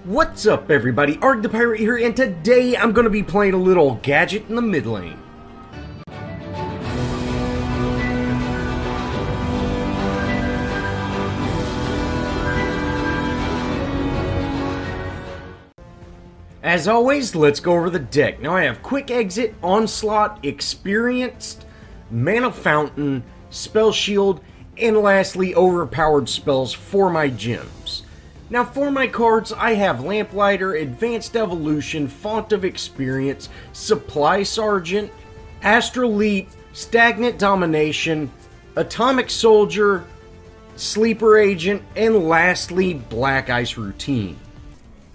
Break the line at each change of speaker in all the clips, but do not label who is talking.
What's up, everybody? Arrg the Pirate here, and today I'm going to be playing a little gadget in the mid lane. As always, let's go over the deck. Now I have Quick Exit, Onslaught, Experienced, Mana Fountain, Spell Shield, and lastly, Overpowered Spells for my gems. Now for my cards, I have Lamplighter, Advanced Evolution, Font of Experience, Supply Sergeant, Astral Leap, Stagnant Domination, Atomic Soldier, Sleeper Agent, and lastly, Black Ice Routine.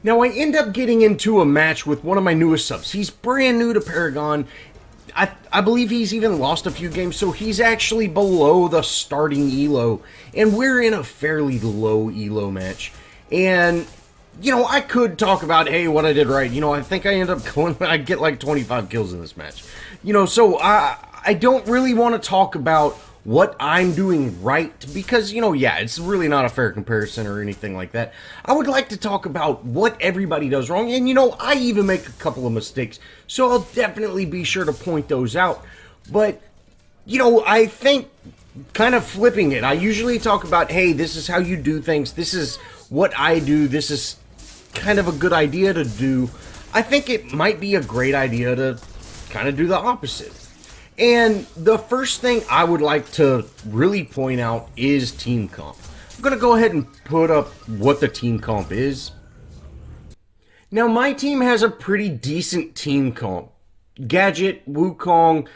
Now I end up getting into a match with one of my newest subs. He's brand new to Paragon. I believe he's even lost a few games, so he's actually below the starting elo, and we're in a fairly low elo match. And, you know, I could talk about, hey, what I did right. You know, I think I end up going, I get like 25 kills in this match. You know, so I don't really want to talk about what I'm doing right, because, you know, yeah, it's really not a fair comparison or anything like that. I would like to talk about what everybody does wrong, and, you know, I even make a couple of mistakes, so I'll definitely be sure to point those out. But, you know, I think kind of flipping it, I usually talk about, hey, this is how you do things, this is what I do, this is kind of a good idea to do. I think it might be a great idea to kind of do the opposite. And the first thing I would like to really point out is team comp. I'm going to go ahead and put up what the team comp is. Now my team has a pretty decent team comp. Gadget, Wukong,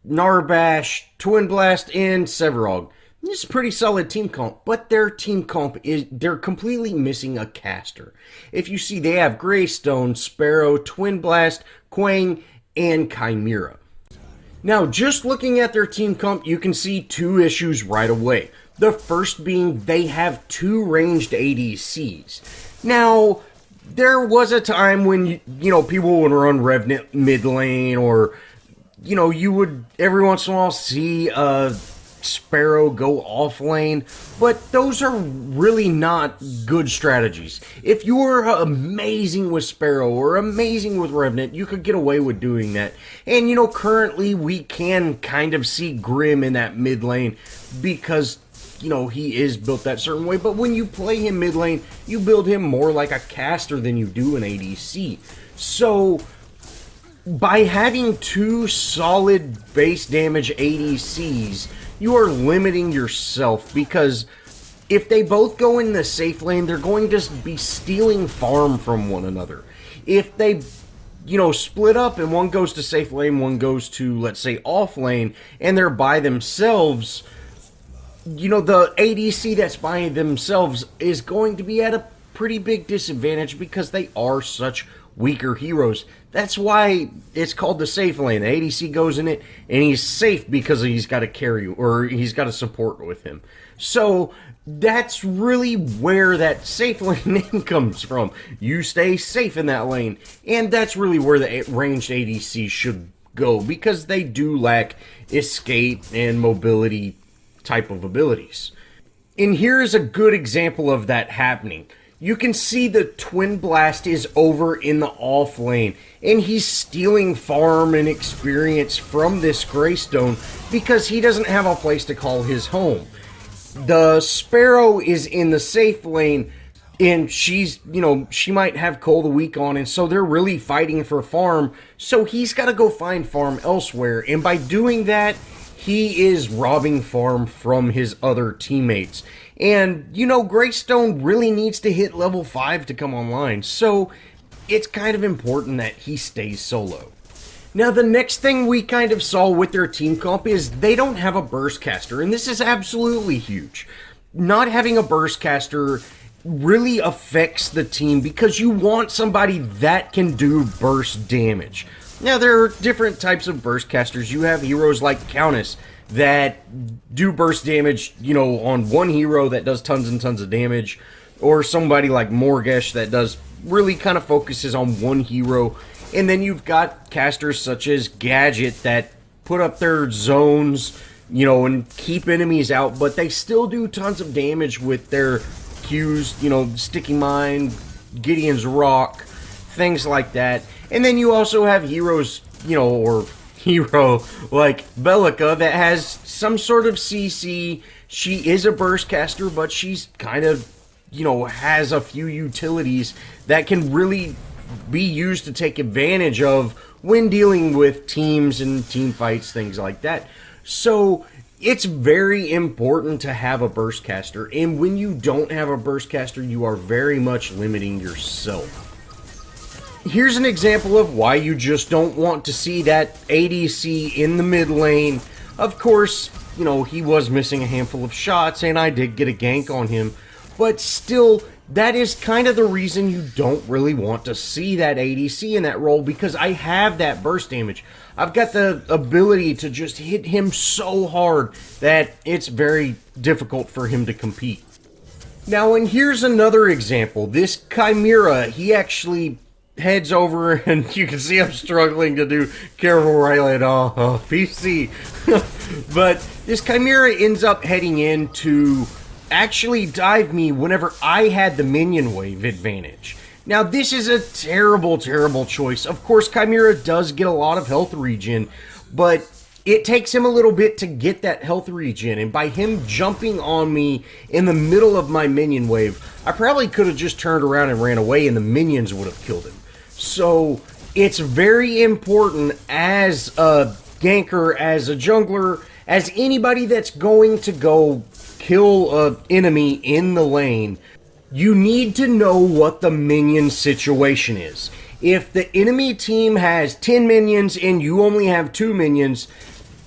Narbash, Twin Blast, and Severog. This is a pretty solid team comp, but their team comp is, they're completely missing a caster. If you see, they have Greystone, Sparrow, Twin Blast, Quang, and Chimera. Now, just looking at their team comp, you can see two issues right away. The first being they have two ranged ADCs. Now, there was a time when, you know, people would run Revenant mid lane, or, you know, you would every once in a while see a Sparrow go off lane, but those are really not good strategies. If you were amazing with Sparrow or amazing with Revenant, you could get away with doing that. And, you know, currently we can kind of see Grim in that mid lane because, you know, he is built that certain way. But when you play him mid lane, you build him more like a caster than you do an ADC. So by having two solid base damage ADCs, you are limiting yourself, because if they both go in the safe lane, they're going to be stealing farm from one another. If they, you know, split up and one goes to safe lane, one goes to, let's say, off lane, and they're by themselves, you know, the ADC that's by themselves is going to be at a pretty big disadvantage because they are such weaker heroes. That's why it's called the safe lane. The ADC goes in it, and he's safe because he's got a carry, or he's got a support with him. So that's really where that safe lane name comes from. You stay safe in that lane, and that's really where the ranged ADC should go, because they do lack escape and mobility type of abilities. And here's a good example of that happening. You can see the Twin Blast is over in the off lane, and he's stealing farm and experience from this Greystone because he doesn't have a place to call his home. The Sparrow is in the safe lane, and she's, you know, she might have Call the Weak on, and so they're really fighting for farm, so he's got to go find farm elsewhere, and by doing that, he is robbing farm from his other teammates. And, you know, Greystone really needs to hit level 5 to come online, so it's kind of important that he stays solo. Now, the next thing we kind of saw with their team comp is they don't have a burst caster, and this is absolutely huge. Not having a burst caster really affects the team because you want somebody that can do burst damage. Now, there are different types of burst casters. You have heroes like Countess that do burst damage, you know, on one hero that does tons and tons of damage, or somebody like Morgesh that does really kind of focuses on one hero. And then you've got casters such as Gadget that put up their zones, you know, and keep enemies out, but they still do tons of damage with their Qs, you know, Sticky Mine, Gideon's Rock, things like that. And then you also have heroes, or hero like Bellica that has some sort of CC. She is a burst caster, but she's kind of, has a few utilities that can really be used to take advantage of when dealing with teams and team fights, things like that. So it's very important to have a burst caster, and when you don't have a burst caster, you are very much limiting yourself. Here's an example of why you just don't want to see that ADC in the mid lane. Of course, he was missing a handful of shots, and I did get a gank on him, but still, that is kind of the reason you don't really want to see that ADC in that role, because I have that burst damage. I've got the ability to just hit him so hard that it's very difficult for him to compete. Now, and here's another example. This Chimera, he actually heads over, and you can see I'm struggling to do careful right PC. But this Chimera ends up heading in to actually dive me whenever I had the minion wave advantage. Now, this is a terrible, terrible choice. Of course, Chimera does get a lot of health regen, but it takes him a little bit to get that health regen, and by him jumping on me in the middle of my minion wave, I probably could have just turned around and ran away, and the minions would have killed him. So, it's very important as a ganker, as a jungler, as anybody that's going to go kill an enemy in the lane, you need to know what the minion situation is. If the enemy team has 10 minions and you only have 2 minions,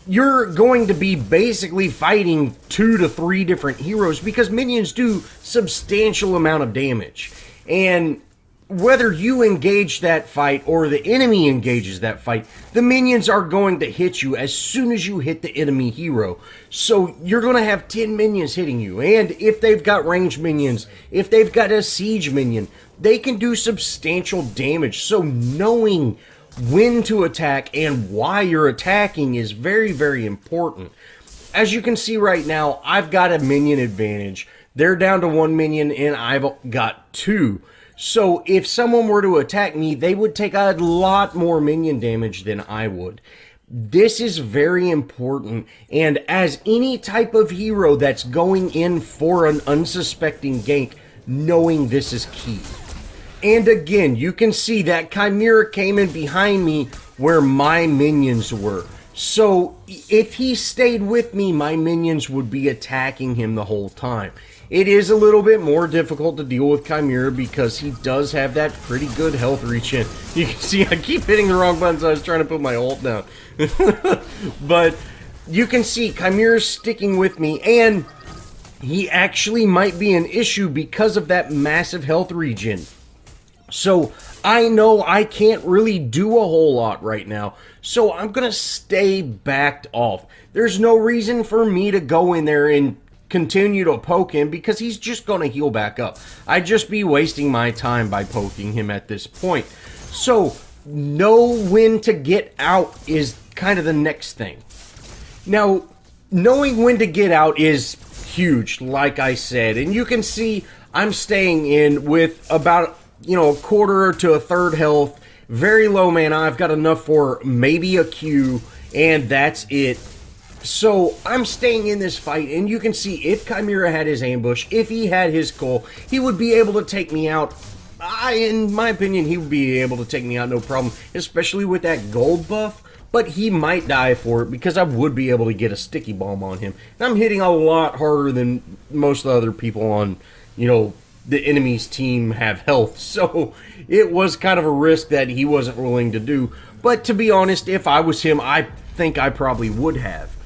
you're going to be basically fighting 2 to 3 different heroes, because minions do substantial amount of damage. And whether you engage that fight or the enemy engages that fight, the minions are going to hit you as soon as you hit the enemy hero. So you're going to have 10 minions hitting you. And if they've got ranged minions, if they've got a siege minion, they can do substantial damage. So knowing when to attack and why you're attacking is very, very important. As you can see right now, I've got a minion advantage. They're down to 1 minion and I've got 2. So if someone were to attack me, they would take a lot more minion damage than I would. This is very important, and as any type of hero that's going in for an unsuspecting gank, knowing this is key. And again, you can see that Chimera came in behind me where my minions were. So if he stayed with me, my minions would be attacking him the whole time. It is a little bit more difficult to deal with Chimera because he does have that pretty good health regen. You can see I keep hitting the wrong buttons. I was trying to put my ult down. But you can see Chimera's sticking with me, and he actually might be an issue because of that massive health regen. So I know I can't really do a whole lot right now, so I'm going to stay backed off. There's no reason for me to go in there and continue to poke him because he's just going to heal back up. I'd just be wasting my time by poking him at this point. So, know when to get out is kind of the next thing. Now, knowing when to get out is huge, like I said, and you can see I'm staying in with about, a quarter to a third health, very low mana. I've got enough for maybe a Q, and that's it. So, I'm staying in this fight, and you can see if Chimera had his ambush, if he had his Cull, he would be able to take me out. In my opinion, he would be able to take me out no problem, especially with that gold buff, but he might die for it because I would be able to get a sticky bomb on him. And I'm hitting a lot harder than most of the other people on, the enemy's team have health, so it was kind of a risk that he wasn't willing to do. But to be honest, if I was him, I think I probably would have.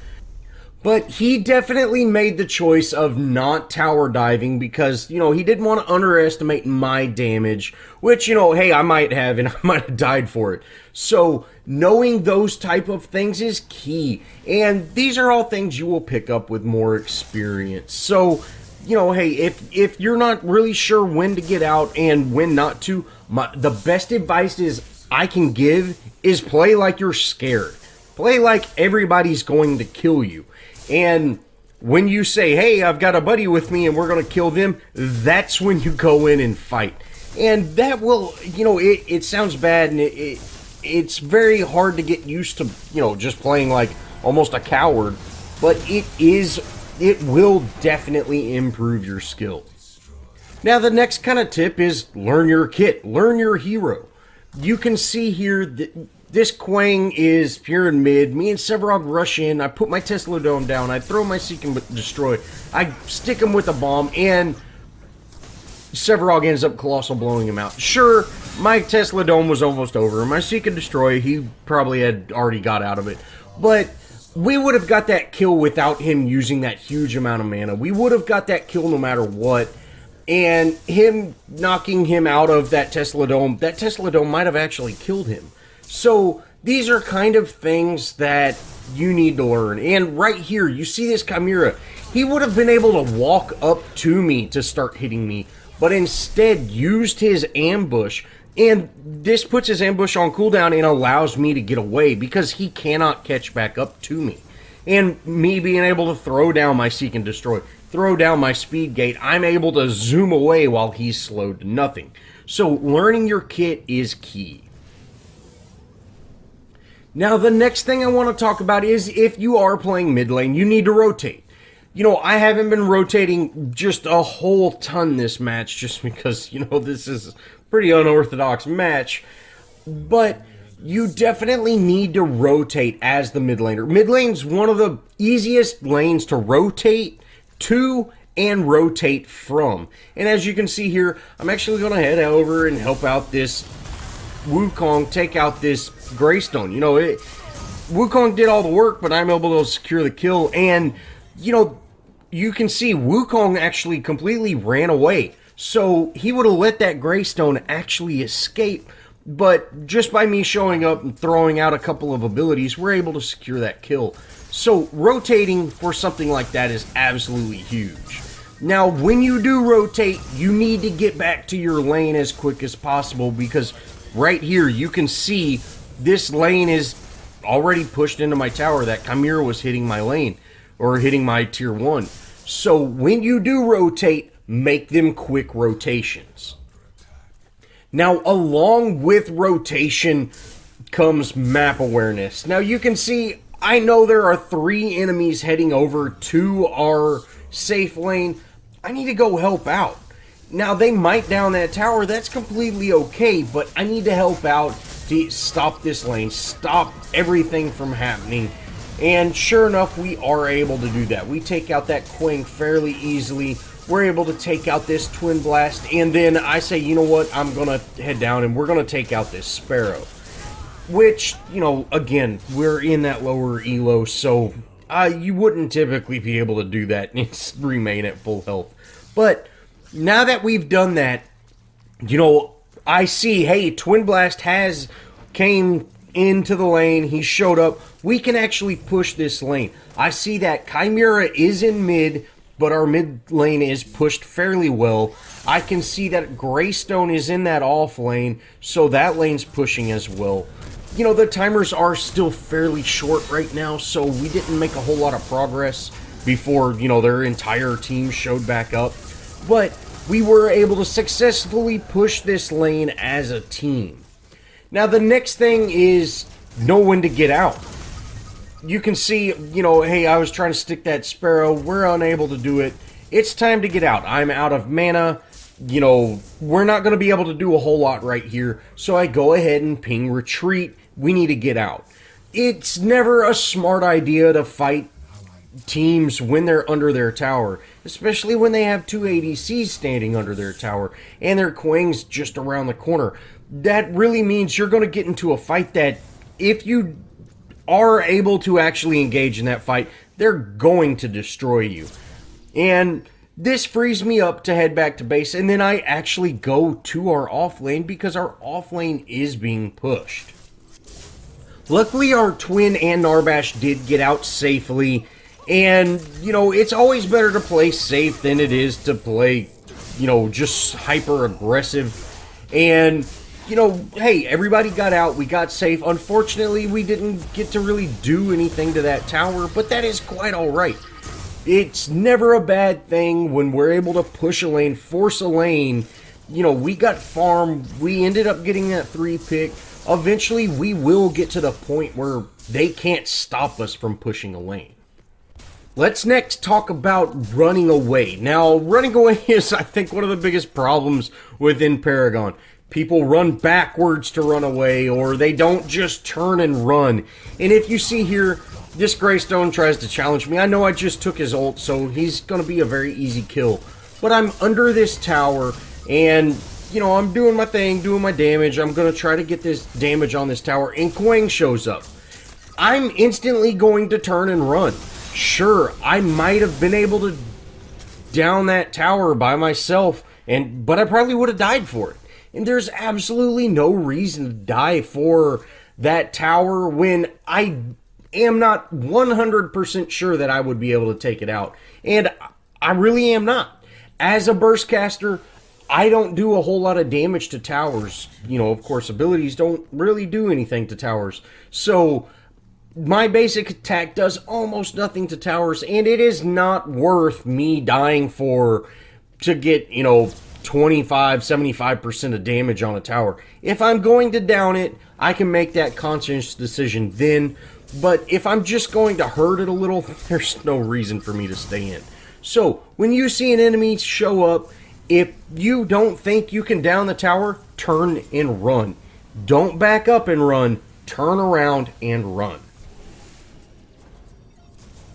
But he definitely made the choice of not tower diving because, he didn't want to underestimate my damage, which, hey, I might have, and I might have died for it. So, knowing those type of things is key, and these are all things you will pick up with more experience. So, hey, if you're not really sure when to get out and when not to, the best advice I can give is play like you're scared. Play like everybody's going to kill you. And when you say, hey, I've got a buddy with me and we're going to kill them, that's when you go in and fight. And that will, it sounds bad, and it's very hard to get used to, just playing like almost a coward, but it will definitely improve your skill. Now, the next kind of tip is learn your kit, learn your hero. You can see here that this Quang is pure in mid. Me and Sevarog rush in. I put my Tesla Dome down. I throw my Seek and Destroy. I stick him with a bomb, and Sevarog ends up Colossal blowing him out. Sure, my Tesla Dome was almost over. My Seek and Destroy, he probably had already got out of it. But we would have got that kill without him using that huge amount of mana. We would have got that kill no matter what. And him knocking him out of that Tesla Dome might have actually killed him. So these are kind of things that you need to learn. And right here, you see this Chimera. He would have been able to walk up to me to start hitting me, but instead used his ambush. And this puts his ambush on cooldown and allows me to get away because he cannot catch back up to me. And me being able to throw down my Seek and Destroy, throw down my Speed Gate, I'm able to zoom away while he's slowed to nothing. So learning your kit is key. Now, the next thing I want to talk about is if you are playing mid lane, you need to rotate. I haven't been rotating just a whole ton this match just because, this is a pretty unorthodox match. But you definitely need to rotate as the mid laner. Mid lane's one of the easiest lanes to rotate to and rotate from. And as you can see here, I'm actually going to head over and help out this Wukong take out this Greystone. Wukong did all the work, but I'm able to secure the kill. And, you can see Wukong actually completely ran away. So he would have let that Greystone actually escape. But just by me showing up and throwing out a couple of abilities, we're able to secure that kill. So rotating for something like that is absolutely huge. Now, when you do rotate, you need to get back to your lane as quick as possible because right here, you can see this lane is already pushed into my tower. That Chimera was hitting my lane, or hitting my tier 1. So when you do rotate, make them quick rotations. Now, along with rotation comes map awareness. Now, you can see, I know there are 3 enemies heading over to our safe lane. I need to go help out. Now, they might down that tower, that's completely okay, but I need to help out to stop this lane, stop everything from happening. And sure enough, we are able to do that. We take out that Quang fairly easily. We're able to take out this Twin Blast, and then I say, you know what, I'm going to head down and we're going to take out this Sparrow. Which, again, we're in that lower elo, so you wouldn't typically be able to do that and remain at full health. But now that we've done that, I see, hey, Twin Blast came into the lane, he showed up. We can actually push this lane. I see that Chimera is in mid, but our mid lane is pushed fairly well. I can see that Greystone is in that off lane, so that lane's pushing as well. The timers are still fairly short right now, so we didn't make a whole lot of progress before, their entire team showed back up. But we were able to successfully push this lane as a team. Now, the next thing is know when to get out. You can see, hey, I was trying to stick that Sparrow. We're unable to do it. It's time to get out. I'm out of mana. We're not going to be able to do a whole lot right here. So I go ahead and ping retreat. We need to get out. It's never a smart idea to fight teams when they're under their tower, especially when they have 2 ADCs standing under their tower and their Quang's just around the corner. That really means you're going to get into a fight that if you are able to actually engage in that fight, they're going to destroy you. And this frees me up to head back to base, and then I actually go to our off lane because our off lane is being pushed. Luckily, our Twin and Narbash did get out safely, and, it's always better to play safe than it is to play, just hyper-aggressive. And, hey, everybody got out, we got safe. Unfortunately, we didn't get to really do anything to that tower, but that is quite alright. It's never a bad thing when we're able to push a lane, force a lane, we got farm. We ended up getting that 3 pick. Eventually, we will get to the point where they can't stop us from pushing a lane. Let's next talk about running away. Now, running away is, I think, one of the biggest problems within Paragon. People run backwards to run away, or they don't just turn and run. And if you see here, this Greystone tries to challenge me. I know I just took his ult, so he's going to be a very easy kill. But I'm under this tower, and, I'm doing my thing, doing my damage. I'm going to try to get this damage on this tower, and Quang shows up. I'm instantly going to turn and run. Sure, I might have been able to down that tower by myself, but I probably would have died for it. And there's absolutely no reason to die for that tower when I am not 100% sure that I would be able to take it out. And I really am not. As a burst caster, I don't do a whole lot of damage to towers. Of course, abilities don't really do anything to towers. So my basic attack does almost nothing to towers, and it is not worth me dying to get, 25, 75% of damage on a tower. If I'm going to down it, I can make that conscious decision then, but if I'm just going to hurt it a little, there's no reason for me to stay in. So, when you see an enemy show up, if you don't think you can down the tower, turn and run. Don't back up and run, turn around and run.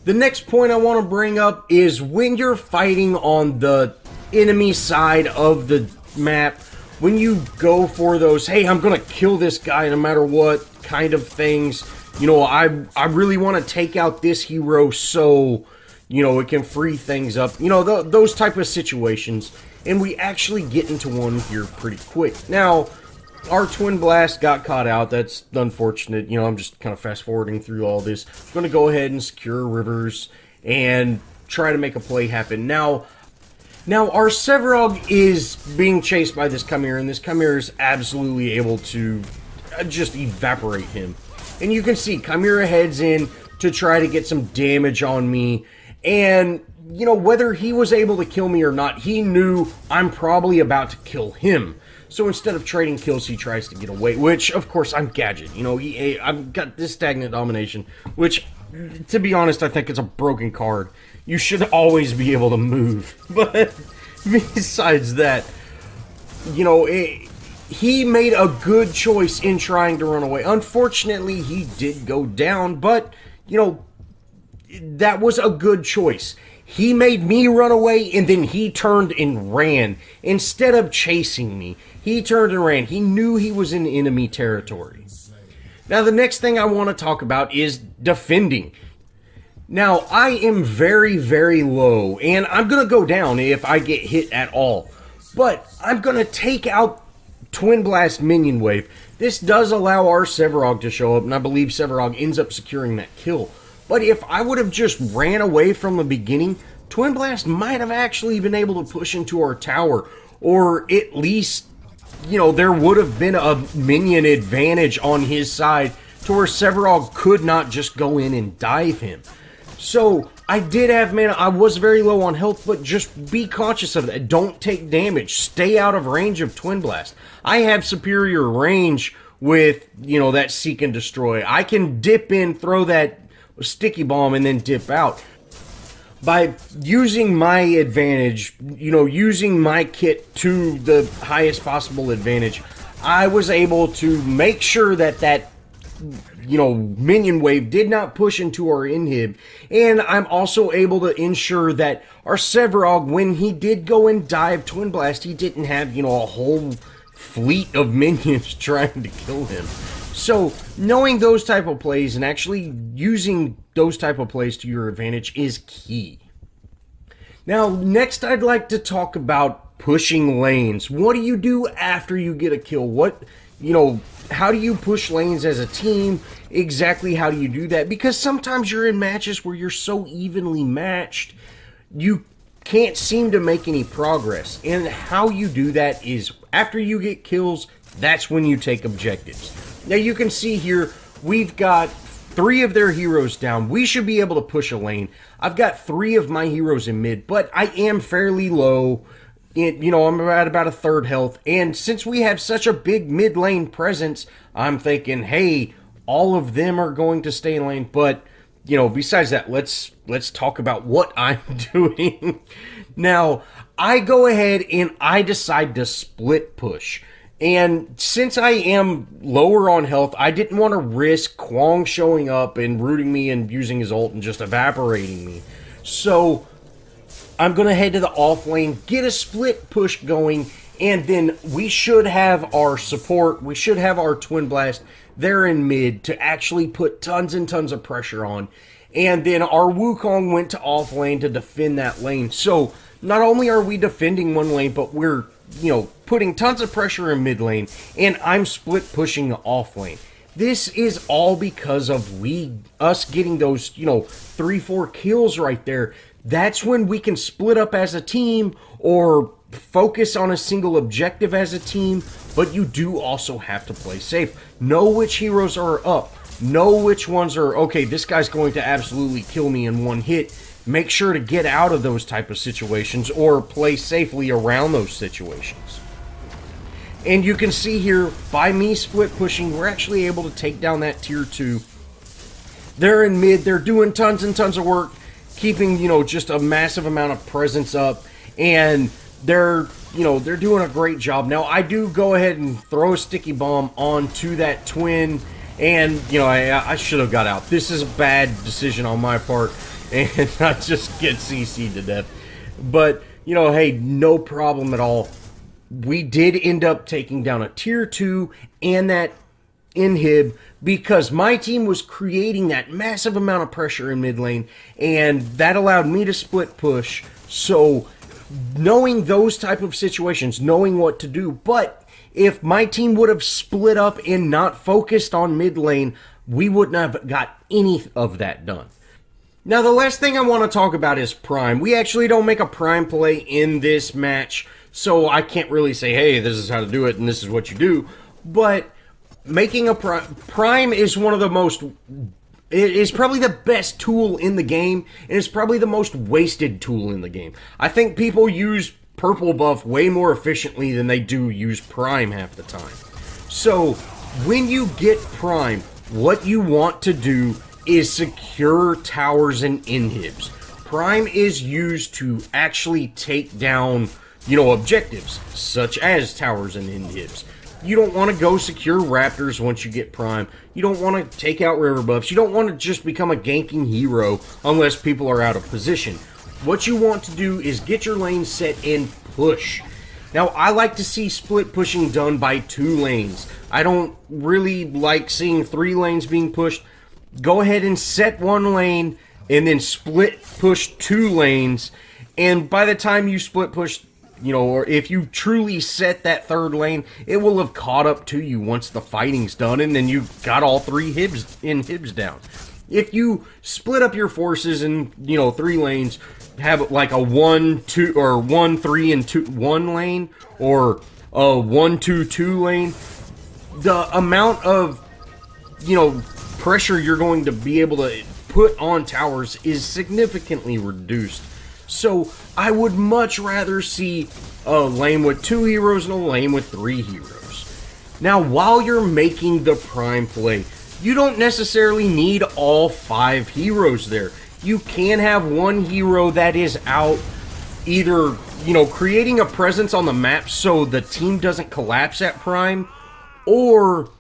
The next point I want to bring up is when you're fighting on the enemy side of the map, when you go for those, hey, I'm going to kill this guy no matter what kind of things, I really want to take out this hero so, it can free things up, those type of situations, and we actually get into one here pretty quick. Now, our Twin Blast got caught out. That's unfortunate. I'm just kind of fast forwarding through all this. I'm going to go ahead and secure rivers and try to make a play happen. Now our Sevarog is being chased by this Chimera, and this Chimera is absolutely able to just evaporate him. And you can see Chimera heads in to try to get some damage on me. And, whether he was able to kill me or not, he knew I'm probably about to kill him. So instead of trading kills, he tries to get away, which, of course, I'm Gadget. I've got this stagnant domination, which, to be honest, I think it's a broken card. You should always be able to move. But besides that, he made a good choice in trying to run away. Unfortunately, he did go down, but, that was a good choice. He made me run away, and then he turned and ran. Instead of chasing me, he turned and ran. He knew he was in enemy territory. Now, the next thing I want to talk about is defending. Now, I am very, very low, and I'm going to go down if I get hit at all. But I'm going to take out Twin Blast Minion Wave. This does allow our Sevarog to show up, and I believe Sevarog ends up securing that kill. But if I would have just ran away from the beginning, Twin Blast might have actually been able to push into our tower. Or at least, there would have been a minion advantage on his side to where Sevarog could not just go in and dive him. So, I did have mana. I was very low on health, but just be conscious of that. Don't take damage. Stay out of range of Twin Blast. I have superior range with, that Seek and Destroy. I can dip in, throw that sticky bomb, and then dip out. By using my advantage, using my kit to the highest possible advantage, I was able to make sure that minion wave did not push into our inhib, and I'm also able to ensure that our Sevarog, when he did go and dive Twin Blast, he didn't have, a whole fleet of minions trying to kill him. So, knowing those type of plays and actually using those type of plays to your advantage is key. Now, next I'd like to talk about pushing lanes. What do you do after you get a kill? How do you push lanes as a team? Exactly how do you do that? Because sometimes you're in matches where you're so evenly matched, you can't seem to make any progress. And how you do that is after you get kills, that's when you take objectives. Now you can see here, we've got 3 of their heroes down. We should be able to push a lane. I've got 3 of my heroes in mid, but I am fairly low I'm at about a third health, and since we have such a big mid lane presence, I'm thinking, hey, all of them are going to stay in lane. But besides that, let's talk about what I'm doing. Now, I go ahead and I decide to split push. And since I am lower on health, I didn't want to risk Kwong showing up and rooting me and using his ult and just evaporating me. So I'm going to head to the off lane, get a split push going, and then we should have our support, we should have our Twin Blast there in mid to actually put tons and tons of pressure on. And then our Wukong went to off lane to defend that lane. So not only are we defending one lane, but we're putting tons of pressure in mid lane, and I'm split pushing the off lane. This is all because of us getting those, 3-4 kills right there. That's when we can split up as a team or focus on a single objective as a team, but you do also have to play safe. Know which heroes are up. Know which ones are, okay, this guy's going to absolutely kill me in one hit. Make sure to get out of those type of situations or play safely around those situations. And you can see here, by me split pushing, we're actually able to take down that tier 2. They're in mid, they're doing tons and tons of work, keeping, just a massive amount of presence up, and they're doing a great job. Now, I do go ahead and throw a sticky bomb onto that twin, and, I should have got out. This is a bad decision on my part, and I just get CC'd to death. But, hey, no problem at all. We did end up taking down a tier 2 and that inhib because my team was creating that massive amount of pressure in mid lane, and that allowed me to split push. So knowing those type of situations, knowing what to do, but if my team would have split up and not focused on mid lane, we wouldn't have got any of that done. Now, the last thing I want to talk about is Prime. We actually don't make a Prime play in this match, so I can't really say, hey, this is how to do it and this is what you do. But making a Prime is one of the most, it is probably the best tool in the game, and it's probably the most wasted tool in the game. I think people use purple buff way more efficiently than they do use Prime half the time. So when you get Prime, what you want to do is secure towers and inhibs. Prime is used to actually take down, objectives, such as towers and inhibs. You don't want to go secure raptors once you get Prime. You don't want to take out river buffs. You don't want to just become a ganking hero unless people are out of position. What you want to do is get your lane set and push. Now, I like to see split pushing done by 2 lanes. I don't really like seeing 3 lanes being pushed. Go ahead and set 1 lane and then split push 2 lanes. And by the time you split push, or if you truly set that 3rd lane, it will have caught up to you once the fighting's done, and then you got all 3 inhibs down. If you split up your forces in, 3 lanes, have like a 1, 2, or 1, 3, and 2, 1 lane, or a 1, 2, 2 lane, the amount of, pressure you're going to be able to put on towers is significantly reduced. So I would much rather see a lane with 2 heroes and a lane with 3 heroes. Now, while you're making the Prime play, you don't necessarily need all 5 heroes there. You can have 1 hero that is out either, creating a presence on the map so the team doesn't collapse at Prime, or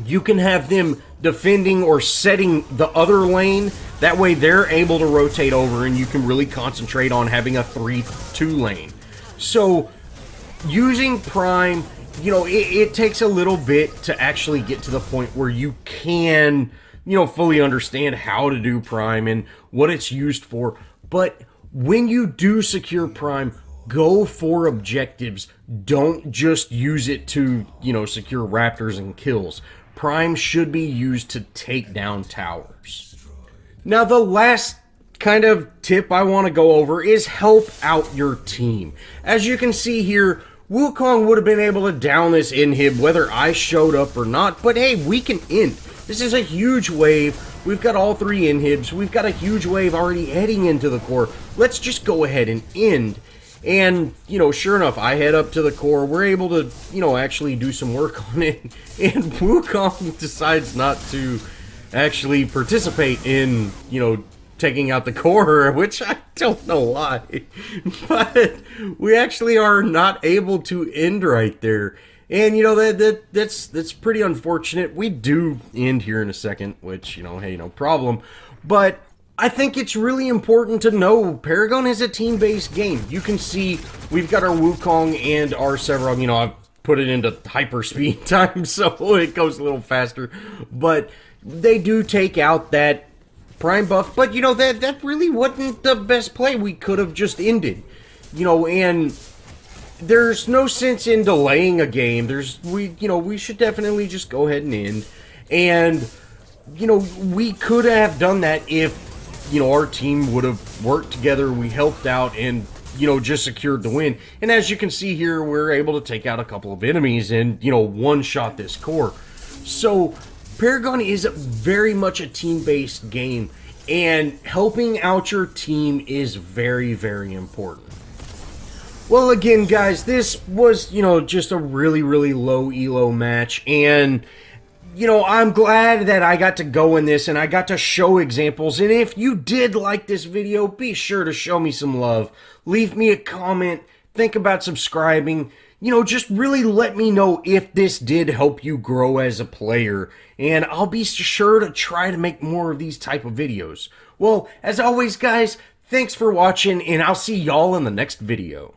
you can have them defending or setting the other lane. That way they're able to rotate over and you can really concentrate on having a 3-2 lane. So using Prime, it takes a little bit to actually get to the point where you can, fully understand how to do Prime and what it's used for. But when you do secure Prime, go for objectives. Don't just use it to, secure raptors and kills. Prime should be used to take down towers. Now, the last kind of tip I want to go over is help out your team. As you can see here, Wukong would have been able to down this inhib whether I showed up or not, but hey, we can end. This is a huge wave. We've got all 3 inhibs. We've got a huge wave already heading into the core. Let's just go ahead and end. And, sure enough, I head up to the core. We're able to, actually do some work on it. And Wukong decides not to actually participate in, taking out the core, which I don't know why. But we actually are not able to end right there. And, that's pretty unfortunate. We do end here in a second, which, hey, no problem. But I think it's really important to know Paragon is a team-based game. You can see we've got our Wukong and our Several. I've put it into hyper speed time, so it goes a little faster. But they do take out that prime buff. But, that really wasn't the best play. We could have just ended. And there's no sense in delaying a game. We should definitely just go ahead and end. And, we could have done that if our team would have worked together, we helped out, and, just secured the win. And as you can see here, we're able to take out a couple of enemies and, one-shot this core. So, Paragon is very much a team-based game, and helping out your team is very, very important. Well, again, guys, this was, just a really, really low elo match, and I'm glad that I got to go in this and I got to show examples. And if you did like this video, be sure to show me some love. Leave me a comment. Think about subscribing. Just really let me know if this did help you grow as a player. And I'll be sure to try to make more of these type of videos. Well, as always, guys, thanks for watching, and I'll see y'all in the next video.